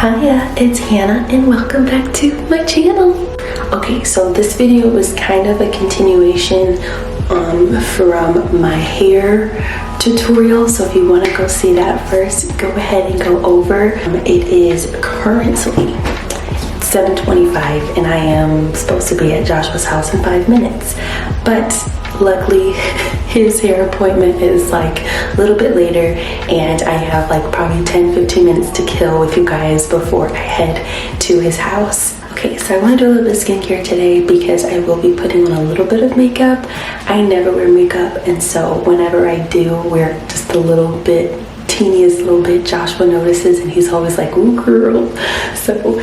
Hiya, it's Hannah and welcome back to my channel. Okay, so this video was kind of a continuation from my hair tutorial, so if you want to go see that first, go ahead and go over. It is currently 7:25 and I am supposed to be at Joshua's house in 5 minutes, but luckily his hair appointment is like a little bit later and I have like probably 10-15 minutes to kill with you guys before I head to his house. Okay, so I want to do a little bit of skincare today because I will be putting on a little bit of makeup. I never wear makeup, and so whenever I do wear just a little bit, teeniest little bit, Joshua notices and he's always like, ooh girl. So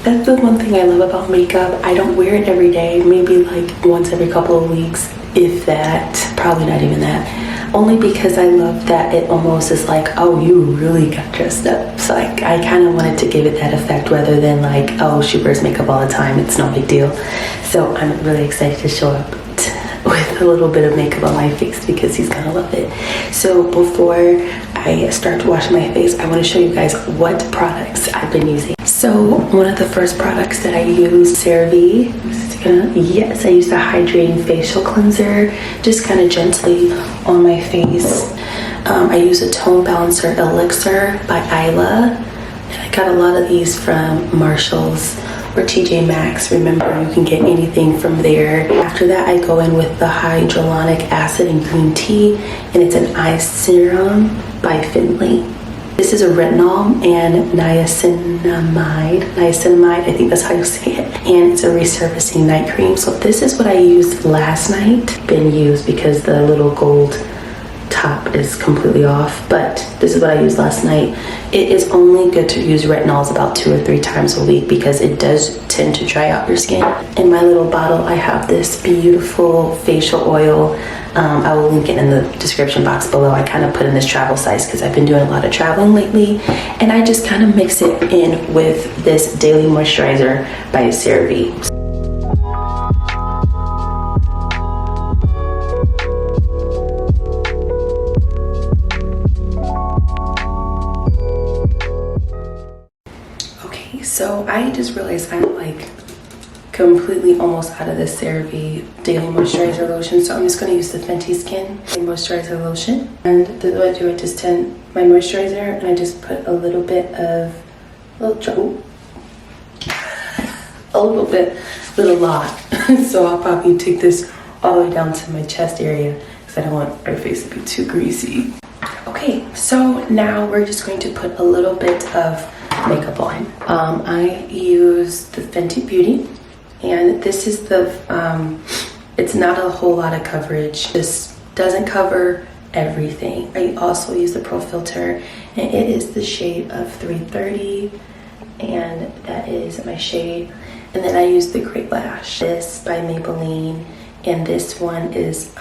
that's the one thing I love about makeup. I don't wear it every day, maybe like once every couple of weeks, if that, probably not even that. Only because I love that it almost is like, oh, you really got dressed up. So I kind of wanted to give it that effect rather than like, oh, she wears makeup all the time, it's no big deal. So I'm really excited to show up with a little bit of makeup on my face because he's gonna love it. So before I start to wash my face, I want to show you guys what products I've been using. So one of the first products that I use, CeraVe. Yes, I use the hydrating facial cleanser, just kind of gently on my face. I use a tone balancer elixir by Isla, and I got a lot of these from Marshall's or TJ Maxx. Remember, you can get anything from there. After that, I go in with the hyaluronic acid and green tea, and it's an eye serum by Finley. This is a retinol and niacinamide, I think that's how you say it. And it's a resurfacing night cream. So this is what I used last night. Been used because the little gold top is completely off, but this is what I used last night. It is only good to use retinols about 2 or 3 times a week because it does tend to dry out your skin. In my little bottle, I have this beautiful facial oil. I will link it in the description box below. I kind of put in this travel size because I've been doing a lot of traveling lately, and I just kind of mix it in with this daily moisturizer by CeraVe. Okay, so I just realized I'm like completely almost out of this CeraVe daily moisturizer lotion, so I'm just going to use the Fenty Skin moisturizer lotion. And the way I do it, just tend my moisturizer and I just put a little bit of little lot. So I'll probably take this all the way down to my chest area because I don't want our face to be too greasy. Okay, so now we're just going to put a little bit of makeup on. I use the Fenty Beauty, and this is the it's not a whole lot of coverage. This doesn't cover everything. I also use the Pro Filter, and it is the shade of 330, and that is my shade. And then I use the Great Lash, this by Maybelline, and this one is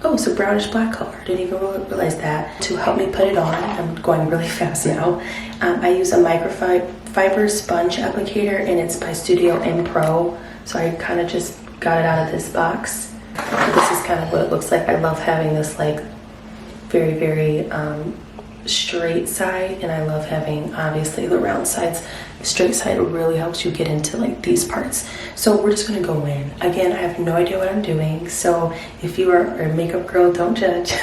it's a brownish black color. I didn't even realize that. To help me put it on, I'm going really fast now. I use a microfiber sponge applicator, and it's by Studio M Pro. So I kind of just got it out of this box. This is kind of what it looks like. I love having this like very, very straight side, and I love having obviously the round sides. The straight side really helps you get into like these parts. So we're just gonna go in. Again, I have no idea what I'm doing, so if you are a makeup girl, don't judge.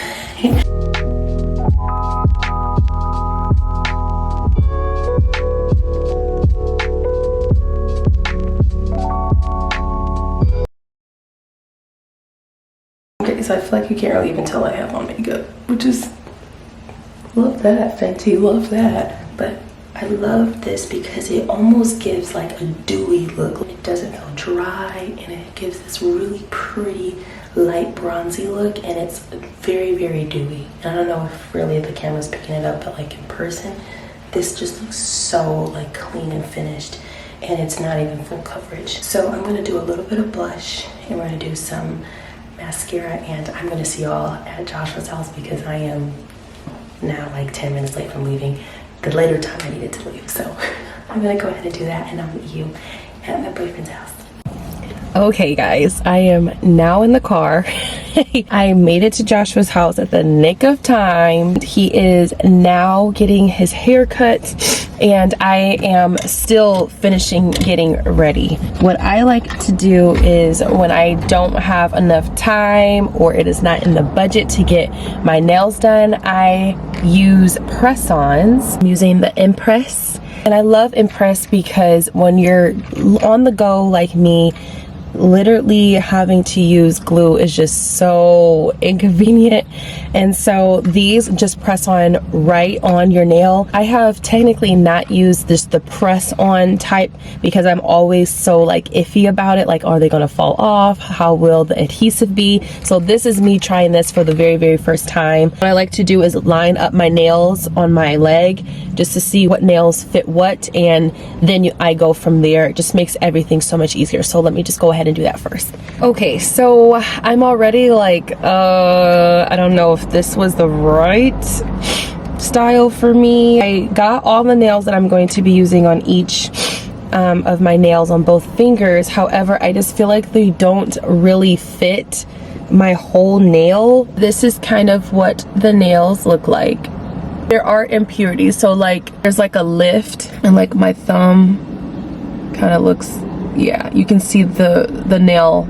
Okay, so I feel like you can't really even tell I have on makeup, which is, love that, Fenty, love that. But I love this because it almost gives like a dewy look. It doesn't feel dry, and it gives this really pretty light bronzy look, and it's very, very dewy. And I don't know if really the camera's picking it up, but like in person, this just looks so like clean and finished, and it's not even full coverage. So I'm gonna do a little bit of blush, and we're gonna do some mascara, and I'm gonna see y'all at Joshua's house because I am now like 10 minutes late from leaving the later time I needed to leave. So I'm gonna go ahead and do that, and I'll meet you at my boyfriend's house. Okay guys, I am now in the car. I made it to Joshua's house at the nick of time. He is now getting his hair cut and I am still finishing getting ready. What I like to do is when I don't have enough time or it is not in the budget to get my nails done, I use press-ons. I'm using the Impress, and I love Impress because when you're on the go like me, literally having to use glue is just so inconvenient, and so these just press on right on your nail. I have technically not used the press on type because I'm always so like iffy about it, like are they gonna fall off, how will the adhesive be? So this is me trying this for the very first time. What I like to do is line up my nails on my leg just to see what nails fit what, and then I go from there. It just makes everything so much easier. So let me just go ahead and do that first. Okay, so I'm already like I don't know if this was the right style for me. I got all the nails that I'm going to be using on each of my nails on both fingers. However, I just feel like they don't really fit my whole nail. This is kind of what the nails look like. There are impurities, so like there's like a lift, and like my thumb kind of looks, yeah, you can see the nail.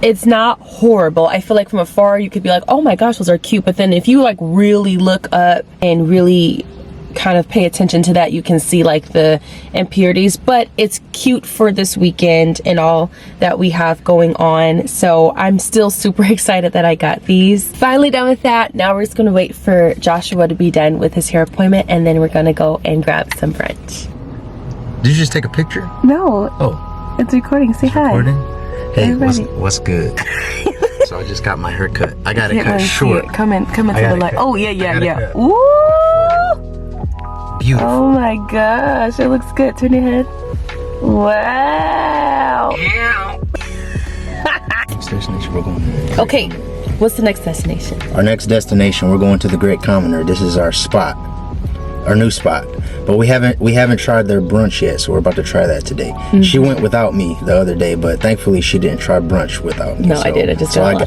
It's not horrible. I feel like from afar you could be like, oh my gosh, those are cute, but then if you like really look up and really kind of pay attention to that, you can see like the impurities. But it's cute for this weekend and all that we have going on, so I'm still super excited that I got these. Finally done with that. Now we're just gonna wait for Joshua to be done with his hair appointment, and then we're gonna go and grab some brunch. Did you just take a picture? No. Oh, it's recording. Say hi. Recording? Hey, Everybody. what's good? So I just got my hair cut. I got it cut short. Come into the light. Oh yeah. Ooh. Beautiful. Oh my gosh, it looks good. Turn your head. Wow. Next destination we're going. Okay, what's the next destination? Our next destination, we're going to the Great Commoner. This is our spot, our new spot. But we haven't tried their brunch yet, so we're about to try that today. She went without me the other day, but thankfully she didn't try brunch without me. No, I did.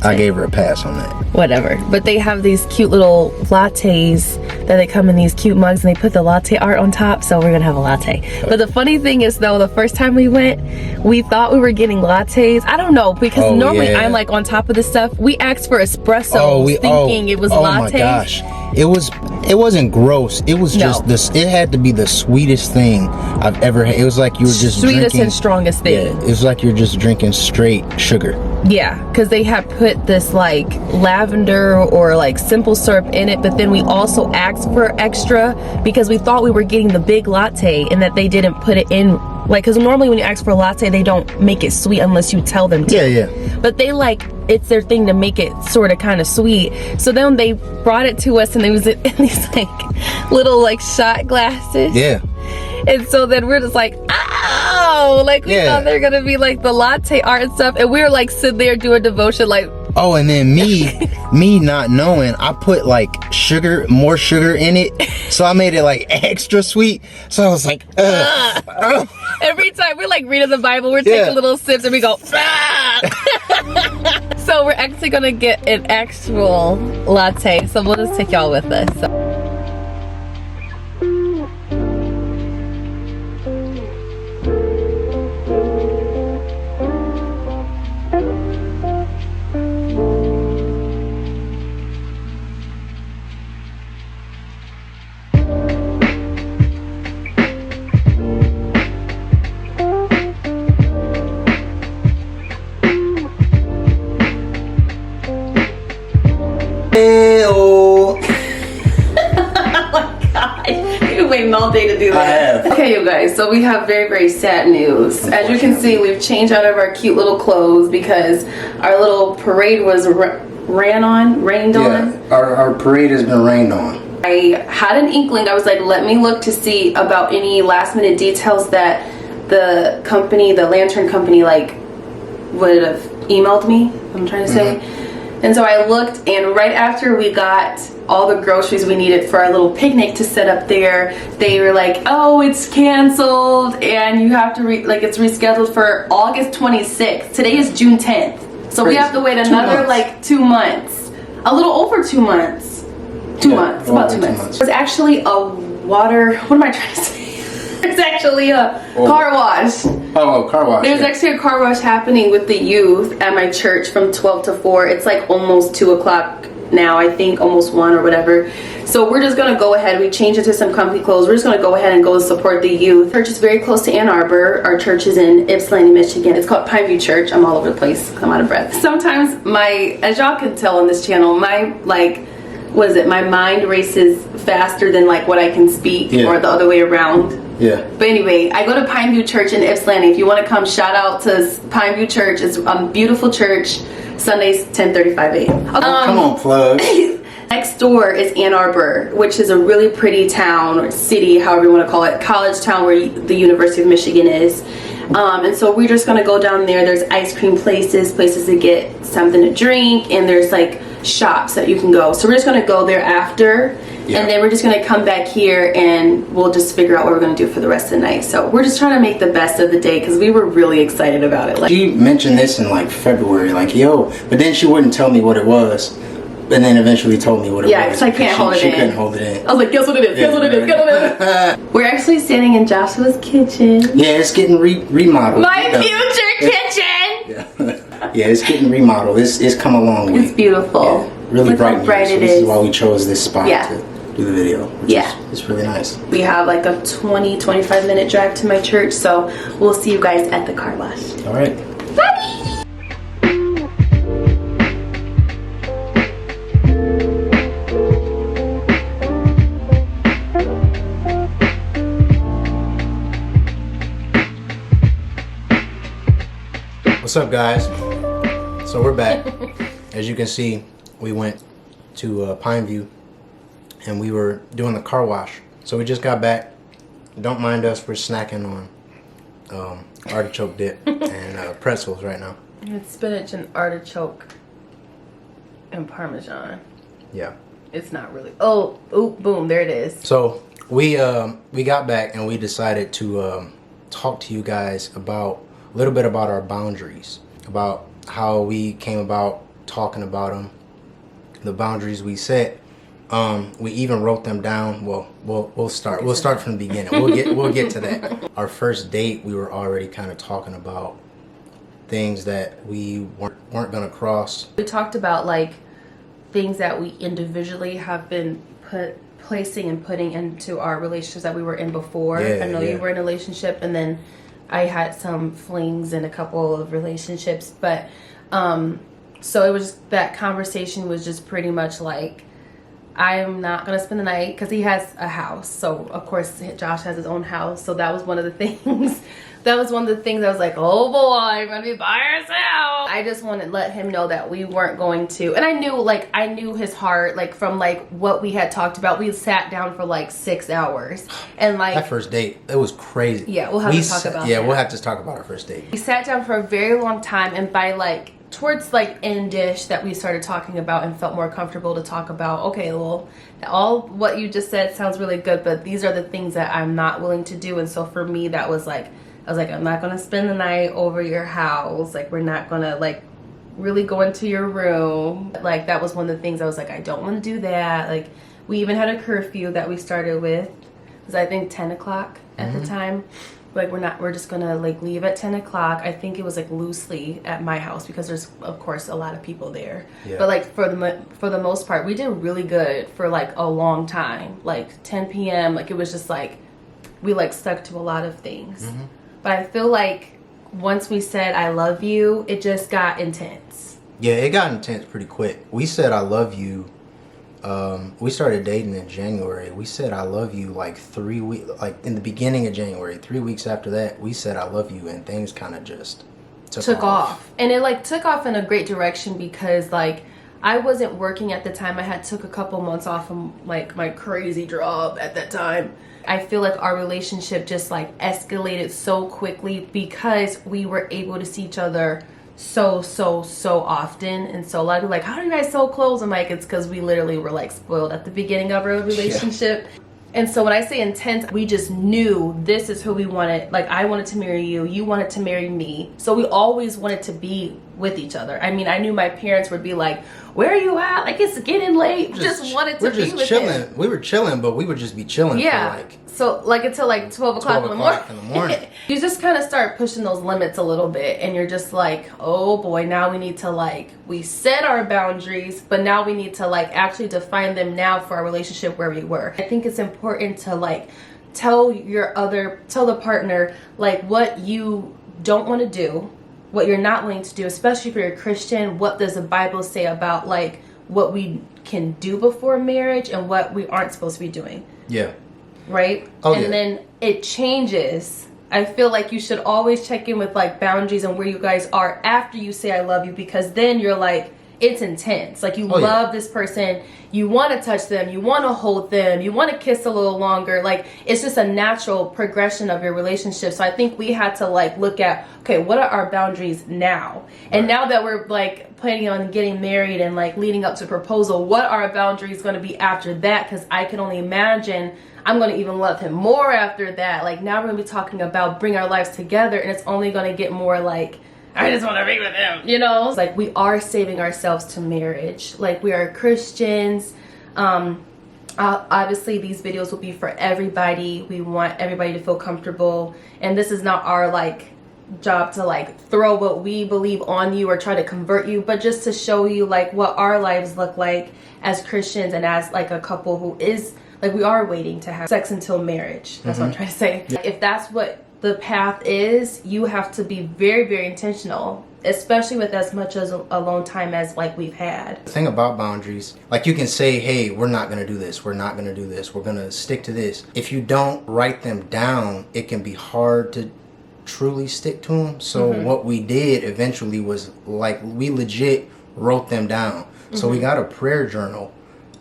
I gave her a pass on that. Whatever. But they have these cute little lattes that they come in these cute mugs, and they put the latte art on top, so we're gonna have a latte. But the funny thing is though, the first time we went, we thought we were getting lattes. I don't know, because normally I'm like on top of this stuff. We asked for espresso, thinking it was lattes. Oh my gosh. It wasn't gross. It was just this. It had to be the sweetest thing I've ever had. It was like you were just sweetest drinking, and strongest thing. Yeah, it was like you're just drinking straight sugar. Yeah, because they had put this like lavender or like simple syrup in it, but then we also asked for extra because we thought we were getting the big latte and that they didn't put it in. Like, because normally when you ask for a latte, they don't make it sweet unless you tell them to. Yeah. But they like, it's their thing to make it sort of kind of sweet. So then they brought it to us, and it was in these like little like shot glasses. Yeah. And so then we're just like, ow! Like we thought they were gonna be like the latte art and stuff, and we were like sitting there doing devotion like. Oh, and then me not knowing, I put like more sugar in it, so I made it like extra sweet. So I was like, Every time we're like reading the Bible, we're taking little sips, and we go, So we're actually gonna get an actual latte. So we'll just take y'all with us. So. All day to do that. Okay, you guys, so we have very sad news. As you can see, we've changed out of our cute little clothes because our little parade was rained on. Our parade has been rained on. I had an inkling. I was like, let me look to see about any last minute details that the company, the lantern company, like would have emailed me. I'm trying to say. And so I looked, and right after we got all the groceries we needed for our little picnic to set up there, they were like, oh, it's canceled and you have to it's rescheduled for August 26th. Today is June 10th. So we have to wait another like 2 months. A little over 2 months. 2 months, about 2 months. It's actually a water, what am I trying to say? There's actually a car wash. Oh, car wash. There's actually a car wash happening with the youth at my church from 12 to 4. It's like almost 2 o'clock now, I think, almost 1 or whatever. So we're just gonna go ahead. We changed into some comfy clothes. We're just gonna go ahead and go support the youth. Church is very close to Ann Arbor. Our church is in Ypsilanti, Michigan. It's called Pineview Church. I'm all over the place. I'm out of breath. Sometimes as y'all can tell on this channel, my my mind races faster than like what I can speak, or the other way around. Yeah. But anyway, I go to Pineview Church in Ypsilanti. If you want to come, shout out to Pineview Church. It's a beautiful church. Sundays, 10:35 a.m. Come on, plug. Next door is Ann Arbor, which is a really pretty town, or city, however you want to call it, college town where the University of Michigan is. And so we're just gonna go down there. There's ice cream places to get something to drink, and there's like shops that you can go. So we're just gonna go there after, and then we're just gonna come back here and we'll just figure out what we're gonna do for the rest of the night. So we're just trying to make the best of the day because we were really excited about it. Like, she mentioned this in like February, like, yo, but then she wouldn't tell me what it was. And then eventually told me what it was. Yeah, because I can't hold it in. She couldn't hold it in. I was like, guess what it is, guess what it is, guess what it is. We're actually standing in Joshua's kitchen. Yeah, it's getting remodeled. My future kitchen! Yeah, it's getting remodeled. It's come a long way. It's beautiful. Yeah, really Look bright. how bright it this is. is why we chose this spot to do the video. It's really nice. We have like a 20-25 minute drive to my church, so we'll see you guys at the car wash. All right. Bye! What's up, guys? So we're back. As you can see, we went to Pineview and we were doing the car wash. So we just got back. Don't mind us, we're snacking on artichoke dip and pretzels right now. It's spinach and artichoke and Parmesan. Yeah. It's not really. Oh, boom, there it is. So we got back and we decided to talk to you guys about a little bit about our boundaries, about how we came about talking about them, the boundaries we set. We even wrote them down. Well, we'll start from the beginning. We'll get to that. Our first date, we were already kind of talking about things that we weren't gonna cross. We talked about like things that we individually have been placing and putting into our relationships that we were in before. I know you were in a relationship, and then I had some flings in a couple of relationships, but so it was that conversation was just pretty much like, I'm not gonna spend the night because he has a house. So of course Josh has his own house. So that was one of the things. That was one of the things I was like, oh boy, I'm gonna be by ourselves. I just wanted to let him know that we weren't going to. And I knew his heart, like from like what we had talked about. We sat down for like 6 hours, and like that first date, it was crazy. Yeah, we'll have to talk about. Yeah, we'll have to talk about our first date. We sat down for a very long time, and by like towards like end-ish that we started talking about and felt more comfortable to talk about, okay, well, all what you just said sounds really good, but these are the things that I'm not willing to do. And so for me, that was like, I was like, I'm not gonna spend the night over your house. Like, we're not gonna like really go into your room. Like, that was one of the things I was like, I don't want to do that. Like, we even had a curfew that we started with. It was, I think, 10 o'clock at the time. Like, we're just gonna like leave at 10 o'clock. I think it was like loosely at my house because there's of course a lot of people there. Yeah. But like for the most part, we did really good for like a long time. Like 10 p.m. Like, it was just like we like stuck to a lot of things. But I feel like once we said I love you, it just got intense. Yeah, it got intense pretty quick. We said I love you. We started dating in January. We said I love you like 3 weeks, like in the beginning of January. 3 weeks after that, we said I love you, and things kind of just took off. And it like took off in a great direction because like I wasn't working at the time. I had took a couple months off from like my crazy job at that time. I feel like our relationship just like escalated so quickly because we were able to see each other so often. And so a lot of people are like, how are you guys so close? I'm like, it's because we literally were like spoiled at the beginning of our relationship. Yeah. And so when I say intense, we just knew this is who we wanted. Like, I wanted to marry you, you wanted to marry me. So we always wanted to be with each other. I mean, I knew my parents would be like, where are you at? Like, it's getting late. Just wanted to be with chilling. him. We were chilling, but we would just be chilling for so like until like 12 o'clock in the morning. You just kind of start pushing those limits a little bit, and you're just like, oh boy, now we need to like, we set our boundaries, but now we need to like actually define them now for our relationship where we were. I think it's important to like tell the partner like what you don't want to do, what you're not willing to do, especially if you're a Christian. What does the Bible say about like what we can do before marriage and what we aren't supposed to be doing? Yeah. Right? And then it changes. I feel like you should always check in with like boundaries and where you guys are after you say I love you, because then you're like, it's intense. Like you love this person, you want to touch them, you want to hold them, you want to kiss a little longer. Like it's just a natural progression of your relationship. So I think we had to like look at, okay, what are our boundaries now? And now that we're like planning on getting married and like leading up to proposal, what are our boundaries going to be after that? Because I can only imagine I'm going to even love him more after that. Like now we're going to be talking about bring our lives together, and it's only going to get more like, I just want to be with him, you know? It's like we are saving ourselves to marriage. Like we are Christians. Obviously these videos will be for everybody. We want everybody to feel comfortable. And this is not our like job to like throw what we believe on you or try to convert you, but just to show you like what our lives look like as Christians and as like a couple who is like, we are waiting to have sex until marriage. That's what I'm trying to say. Yeah. If that's what the path is, you have to be very, very intentional, especially with as much as alone time as like we've had. The thing about boundaries, like you can say, hey, we're not going to do this. We're not going to do this. We're going to stick to this. If you don't write them down, it can be hard to truly stick to them. So what we did eventually was like, we legit wrote them down. So we got a prayer journal.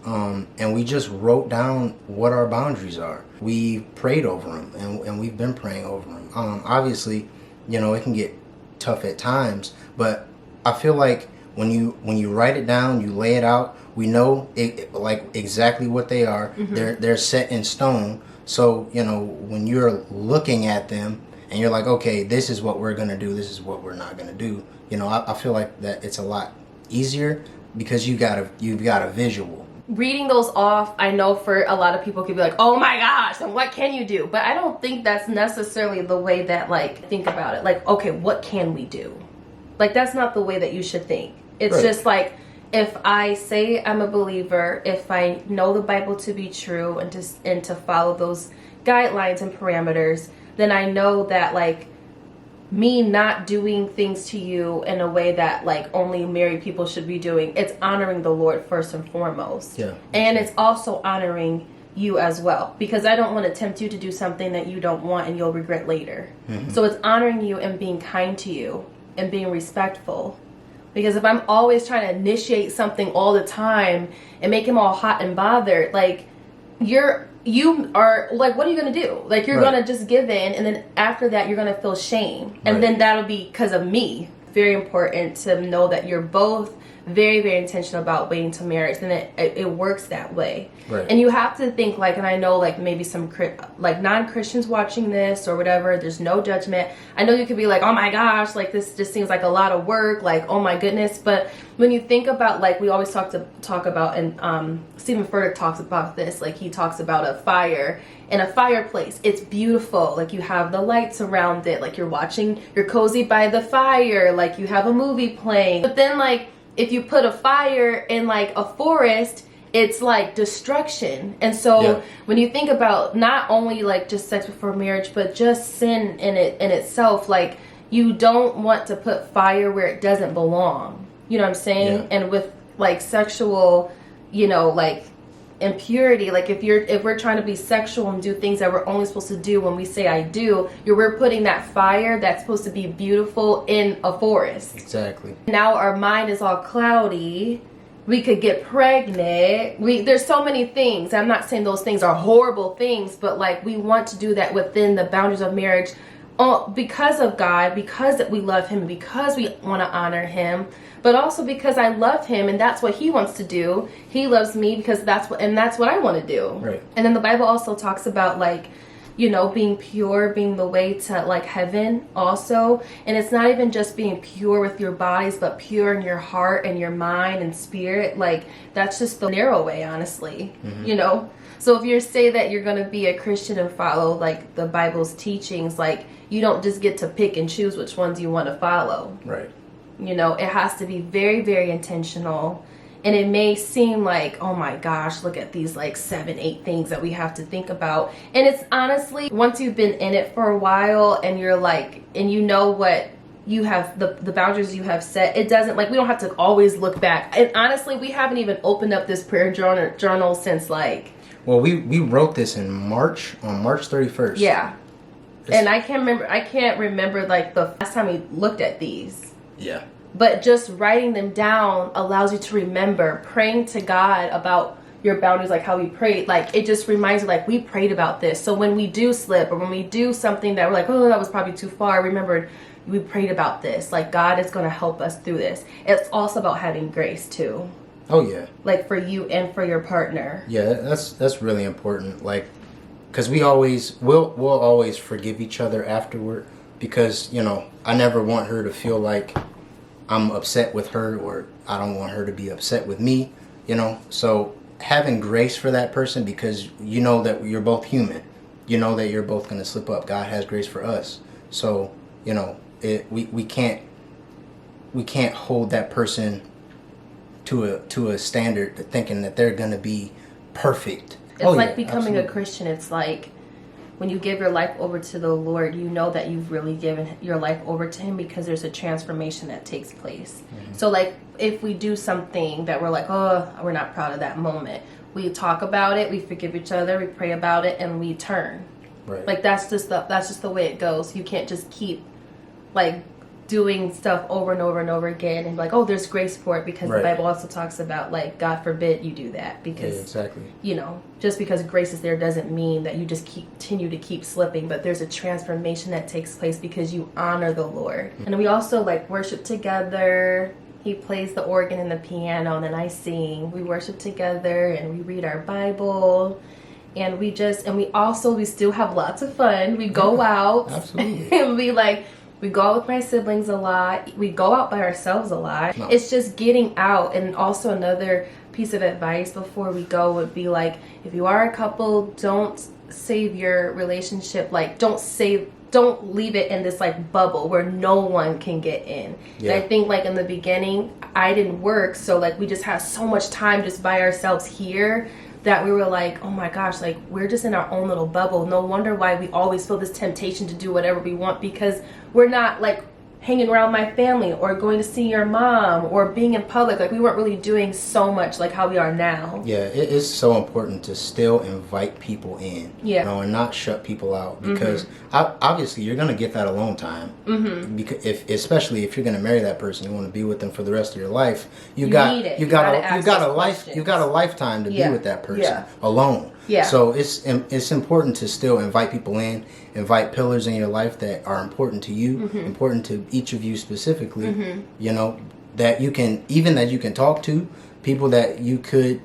And we just wrote down what our boundaries are. We prayed over them, and we've been praying over them. Obviously, you know, it can get tough at times, but I feel like when you write it down, you lay it out, we know it like exactly what they are. They're set in stone. So, you know, when you're looking at them and you're like, okay, this is what we're going to do, this is what we're not going to do. You know, I feel like that it's a lot easier because you've got a visual. Reading those off, I know for a lot of people could be like, oh my gosh, then what can you do? But I don't think that's necessarily the way that like think about it. Like, okay, what can we do? Like that's not the way that you should think. It's just like, if I say I'm a believer, if I know the Bible to be true and to follow those guidelines and parameters, then I know that like me not doing things to you in a way that like only married people should be doing, it's honoring the Lord first and foremost. Yeah. And it's also honoring you as well, because I don't want to tempt you to do something that you don't want and you'll regret later. So it's honoring you and being kind to you and being respectful. Because if I'm always trying to initiate something all the time and make him all hot and bothered, like you are like, what are you going to do? Like, you're going to just give in, and then after that, you're going to feel shame. And then that'll be because of me. Very important to know that you're both very, very intentional about waiting till marriage. Then it works that way. And you have to think like, and I know like maybe some like non-Christians watching this or whatever, there's no judgment. I know you could be like, oh my gosh, like this just seems like a lot of work, like, oh my goodness. But when you think about, like, we always talk about, and Stephen Furtick talks about this, like he talks about a fire in a fireplace. It's beautiful. Like you have the lights around it, like you're cozy by the fire, like you have a movie playing. But then like, if you put a fire in like a forest, it's like destruction. And so when you think about not only like just sex before marriage, but just sin in itself, like you don't want to put fire where it doesn't belong. You know what I'm saying? And with like sexual, you know, like impurity, like if we're trying to be sexual and do things that we're only supposed to do when we say I do, we're putting that fire that's supposed to be beautiful in a forest. Exactly. Now our mind is all cloudy. We could get pregnant. There's so many things. I'm not saying those things are horrible things, but like we want to do that within the boundaries of marriage, because of God, because we love him, because we want to honor him, but also because I love him and that's what he wants to do. He loves me because that's what I want to do. Right. And then the Bible also talks about like you know, being pure being the way to like heaven also. And it's not even just being pure with your bodies, but pure in your heart and your mind and spirit. Like that's just the narrow way, honestly, you know. So if you say that you're going to be a Christian and follow like the Bible's teachings, like you don't just get to pick and choose which ones you want to follow. Right. You know, it has to be very, very intentional. And it may seem like, oh my gosh, look at these like 7-8 things that we have to think about. And it's honestly, once you've been in it for a while and you're like, and you know what you have, the boundaries you have set, it doesn't, like, we don't have to always look back. And honestly, we haven't even opened up this prayer journal since like... Well, we wrote this in March, on March 31st. Yeah. And I can't remember like the last time we looked at these. Yeah. But just writing them down allows you to remember praying to God about your boundaries, like how we prayed. Like it just reminds you, like we prayed about this. So when we do slip or when we do something that we're like, oh, that was probably too far, remember we prayed about this. Like God is going to help us through this. It's also about having grace too. Oh yeah. Like for you and for your partner. Yeah, that's really important. Like, because we'll always forgive each other afterward. Because you know, I never want her to feel like I'm upset with her, or I don't want her to be upset with me, you know. So having grace for that person, because you know that you're both human, you know that you're both going to slip up. God has grace for us, so you know we can't hold that person to a standard thinking that they're going to be perfect. It's like becoming a Christian. It's like when you give your life over to the Lord, you know that you've really given your life over to Him, because there's a transformation that takes place. So like if we do something that we're like, oh, we're not proud of that moment, we talk about it, we forgive each other, we pray about it, and we turn. Right. Like that's just the way it goes. You can't just keep like doing stuff over and over and over again and like, oh, there's grace for it, because the Bible also talks about like, God forbid you do that, because exactly, you know, just because grace is there doesn't mean that you just continue to keep slipping, but there's a transformation that takes place because you honor the Lord. And we also like worship together. He plays the organ and the piano, and then I sing. We worship together and we read our Bible. And we still have lots of fun. We go out. Absolutely. And we go out with my siblings a lot. We go out by ourselves a lot. No. It's just getting out. And also another piece of advice before we go would be like, if you are a couple, don't save your relationship. Like, don't leave it in this like bubble where no one can get in. Yeah. And I think like in the beginning, I didn't work. So like we just had so much time just by ourselves here that we were like, oh my gosh, like we're just in our own little bubble. No wonder why we always feel this temptation to do whatever we want, because we're not like hanging around my family or going to see your mom or being in public. Like we weren't really doing so much like how we are now. Yeah, it is so important to still invite people in, you know, and not shut people out, because obviously you're going to get that alone time. Because especially if you're going to marry that person, you want to be with them for the rest of your life. You got a lifetime to be with that person alone. Yeah. So it's important to still invite people in, invite pillars in your life that are important to you, important to each of you specifically. You know, that you can talk to, people that you could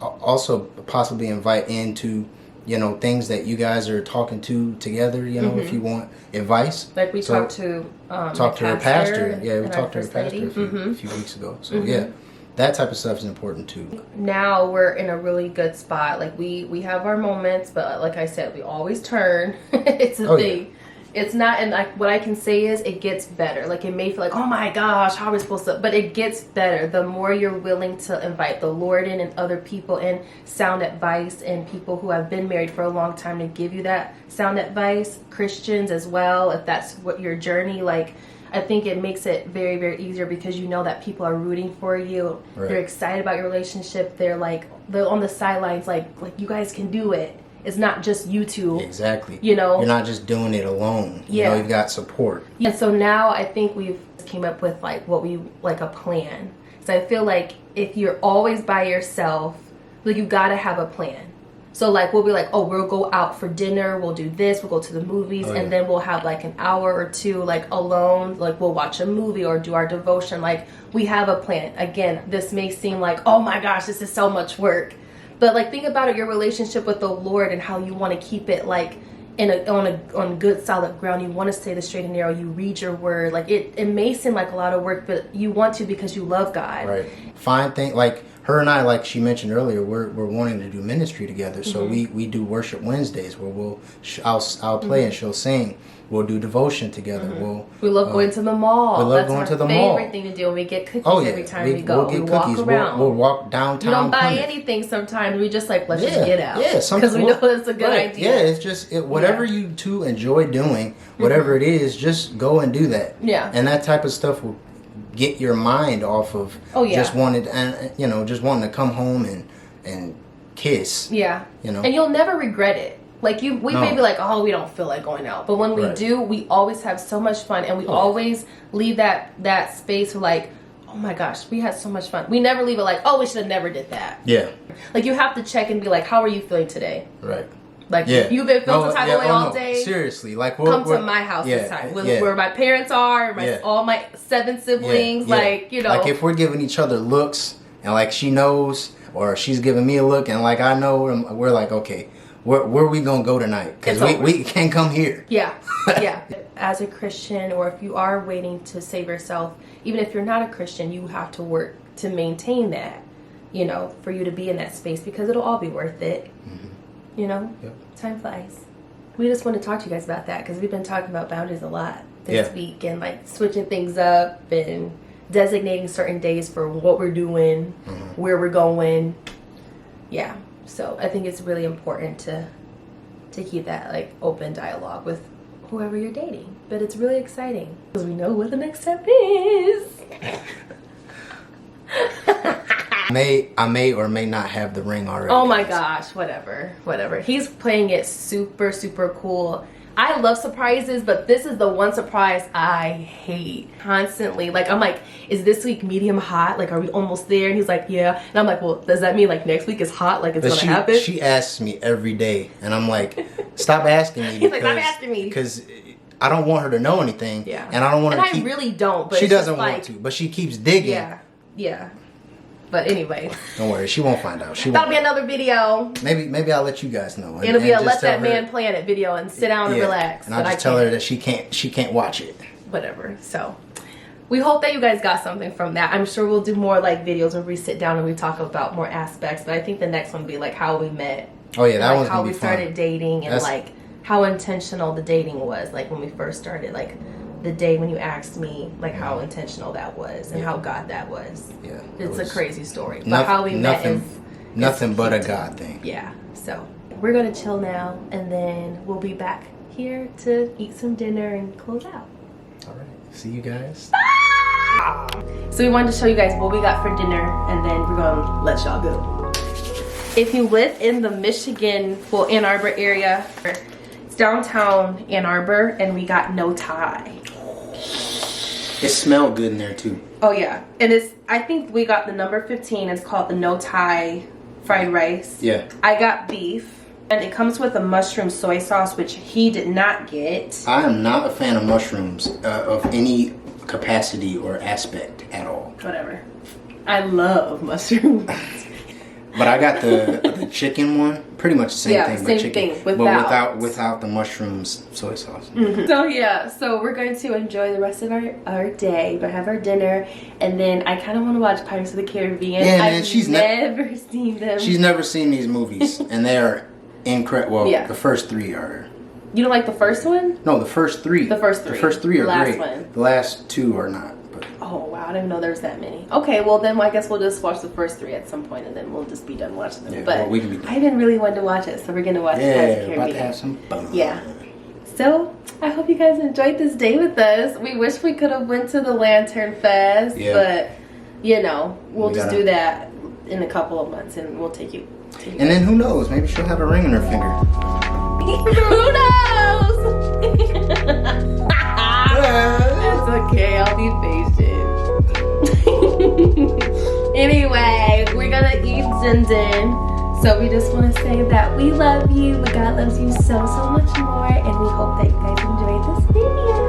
also possibly invite into, you know, things that you guys are talking to together. You know, if you want advice, like we talked to her pastor. Yeah, we talked to her pastor a few weeks ago. So yeah. That type of stuff is important too. Now we're in a really good spot. Like we have our moments, but like I said, we always turn. It's a thing. Yeah. It's not, and like what I can say is it gets better. Like it may feel like, oh my gosh, how are we supposed to, but it gets better. The more you're willing to invite the Lord in and other people in, sound advice, and people who have been married for a long time to give you that sound advice, Christians as well, if that's what your journey, like, I think it makes it very, very easier, because you know that people are rooting for you. Right. They're excited about your relationship. They're on the sidelines, like you guys can do it. It's not just you two. Exactly. You know, you're not just doing it alone. You know, you've got support. And so now I think we've came up with like a plan. So I feel like if you're always by yourself, like you gotta have a plan. So like we'll be like, oh, we'll go out for dinner, we'll do this, we'll go to the movies, and then we'll have like an hour or two like alone, like we'll watch a movie or do our devotion. Like we have a plan. Again, this may seem like, oh my gosh, this is so much work. But like think about it, your relationship with the Lord and how you want to keep it like on good solid ground. You want to stay the straight and narrow. You read your word. Like it may seem like a lot of work, but you want to because you love God. Right. Find things like her and I, like she mentioned earlier, we're wanting to do ministry together. So we do worship Wednesdays where I'll play and she'll sing. We'll do devotion together. We love going to the mall. We love going to the mall. Favorite thing to do. We get cookies every time we go. We'll get we cookies. walk around. We'll walk downtown. We don't buy Plymouth. anything sometimes. We just like, let's just get out. Yeah, because we know it's a good idea. Yeah, it's just whatever you two enjoy doing, whatever it is, just go and do that. Yeah. And that type of stuff will get your mind off of just wanting to come home and kiss. Yeah. You know. And you'll never regret it. Like we may be like, oh, we don't feel like going out. But when we do, we always have so much fun. And we always leave that space for like, oh my gosh, we had so much fun. We never leave it like, oh, we should have never did that. Yeah. Like you have to check and be like, how are you feeling today? Right. Like you've been feeling some type of way all day. Seriously. Like come to my house this time. Where my parents are, all my 7 siblings, like, you know. Like if we're giving each other looks and like she knows or she's giving me a look and like I know, we're like, okay. Where are we gonna go tonight? Because we can't come here. Yeah, yeah. As a Christian, or if you are waiting to save yourself, even if you're not a Christian, you have to work to maintain that. You know, for you to be in that space because it'll all be worth it. You know, time flies. We just want to talk to you guys about that because we've been talking about boundaries a lot this week and like switching things up and designating certain days for what we're doing, where we're going. Yeah. So I think it's really important to keep that like open dialogue with whoever you're dating. But it's really exciting because we know what the next step is. I may or may not have the ring already. Oh my gosh, whatever. He's playing it super, super cool. I love surprises, but this is the one surprise I hate constantly. Like, I'm like, is this week medium hot? Like, are we almost there? And he's like, yeah. And I'm like, well, does that mean like next week is hot? Like, it's going to happen? She asks me every day. And I'm like, stop asking me. He's like, stop asking me. Because I don't want her to know anything. Yeah. And I don't want her to keep... And I really don't. But she doesn't want to. But she keeps digging. Yeah. Yeah. But anyway. Don't worry. She won't find out. That'll be another video. Maybe I'll let you guys know. It'll be a Let That Man Plan It video and sit down and relax. And I'll just tell her that she can't watch it. Whatever. So we hope that you guys got something from that. I'm sure we'll do more like videos where we sit down and we talk about more aspects. But I think the next one will be like how we met. Oh yeah, that one's gonna How be we started dating and like how intentional the dating was. Like when we first started, like the day when you asked me, like how intentional that was and how God that was. Yeah, it's a crazy story. But how we met is nothing but a God thing. Yeah. So we're gonna chill now, and then we'll be back here to eat some dinner and close out. All right. See you guys. So we wanted to show you guys what we got for dinner, and then we're gonna let y'all go. If you live in the Michigan, Ann Arbor area, it's downtown Ann Arbor, and we got no Thai. It smelled good in there too. Oh yeah, and I think we got the number 15. It's called the No Thai fried rice. Yeah. I got beef, and it comes with a mushroom soy sauce, which he did not get. I am not a fan of mushrooms of any capacity or aspect at all. Whatever. I love mushrooms. But I got the chicken one. Pretty much the same thing. Same chicken, thing. But without the mushrooms soy sauce. So yeah, so we're going to enjoy the rest of our day, but have our dinner, and then I kind of want to watch Pirates of the Caribbean. Yeah, man, I've never seen them. She's never seen these movies, and they are incredible. Well, the first 3 are. You don't like the first one? No, the first 3. The first 3. The first 3 are great. One. The last 2 are not. But. Oh wow, I didn't know there was that many. Okay, well then I guess we'll just watch the first 3 at some point, and then we'll just be done watching them. Yeah, but well, we can be done. I've been really wanting to watch it, so we're gonna watch Pirates of the Caribbean. About to have some fun. Yeah. So I hope you guys enjoyed this day with us. We wish we could have went to the Lantern Fest, but you know, we'll just do that in a couple of months, and we'll take you. And then who knows? Maybe she'll have a ring in her finger. Who knows? It's okay. I'll be patient. Anyway, we're gonna eat din. So we just want to say that we love you, but God loves you so much more, and we hope that you guys enjoyed this video.